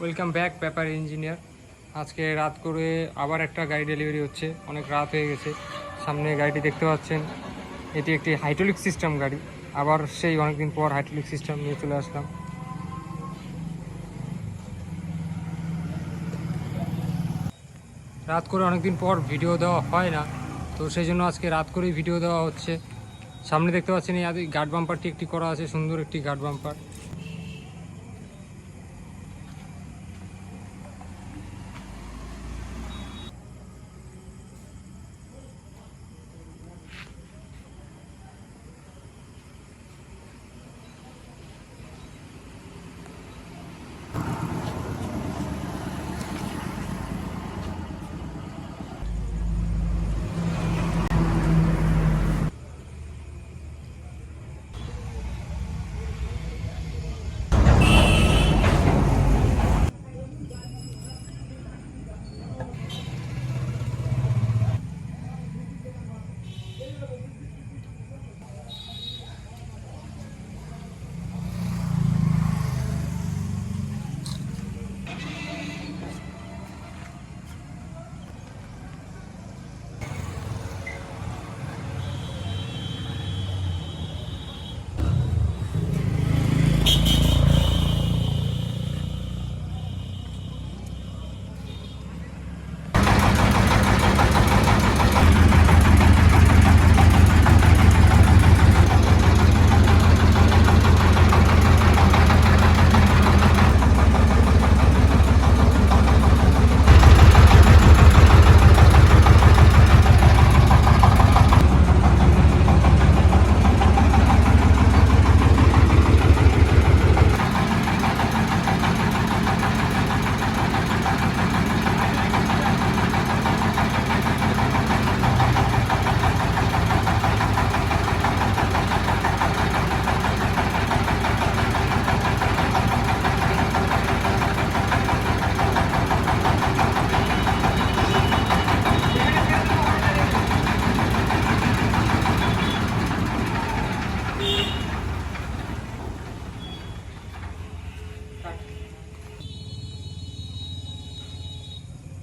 Welcome back paper engineer. আজকে রাত করে আবার একটা গাড়ি ডেলিভারি হচ্ছে, অনেক রাত হয়ে গেছে। সামনে গাড়িটি দেখতে পাচ্ছেন, এটি একটি হাইড্রোলিক সিস্টেম গাড়ি। আবার সেই অনেকদিন পর হাইড্রোলিক সিস্টেম নিয়ে চলে আসলাম। রাত করে অনেকদিন পর ভিডিও দেওয়া হয় না, তো সেই জন্য আজকে রাত করেই ভিডিও দেওয়া হচ্ছে। সামনে দেখতে পাচ্ছেন এই গার্ড বাম্পারটি একটি করা আছে, সুন্দর একটি গার্ড বাম্পার।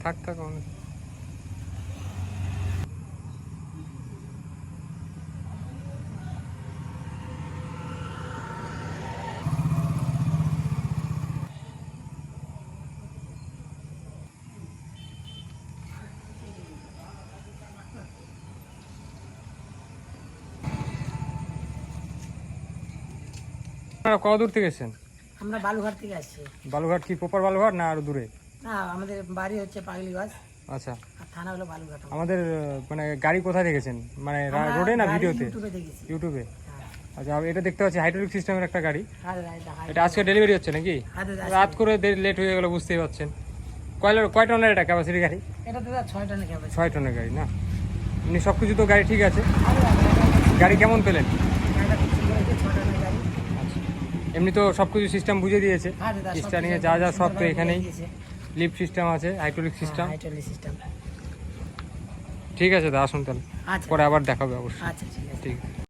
থাক থাক অনেক। আপনারা কত দূর থেকে এসেছেন? আমরা বালুঘাট থেকে আসছি। বালুঘাট কি প্রপার বালুঘাট না আরো দূরে? না, আমাদের বাড়ি হচ্ছে পাগলিগঞ্জ। আচ্ছা, আর থানা হলো বালুঘাট। আমাদের মানে গাড়ি কোথায় দেখেছেন, মানে রোডে না ভিডিওতে? ইউটিউবে দেখেছি। ইউটিউবে। হ্যাঁ। আচ্ছা, এটা দেখতে পাচ্ছি হাইড্রোলিক সিস্টেমের একটা গাড়ি। আরে রাইট, হাই। এটা আজকে ডেলিভারি হচ্ছে নাকি? রাত করে লেট হয়ে গেল, বুঝতেই পারছেন। কয় টনের এটা ক্যাপাসিটি গাড়ি? এটা তো 6 টনের ক্যাপাসিটি। 6 টনের গাড়ি না? এমনি সব কিছু তো গাড়ি ঠিক আছে। গাড়ি কেমন পেলেন? গাড়িটা খুব সুন্দর হয়েছে, 6 টনের গাড়ি। আচ্ছা, এমনি তো সব কিছু সিস্টেম বুঝিয়ে দিয়েছে। হ্যাঁ দাদা, স্টার্টিং এ যা সব তো এখানেই। লিফট সিস্টেম আছে, হাইড্রোলিক সিস্টেম। Hydraulic system. ঠিক আছে দা, আসুন তাহলে, আচ্ছা, পরে আবার দেখাবে অবশ্যই। আচ্ছা, ঠিক আছে। ঠিক আছে।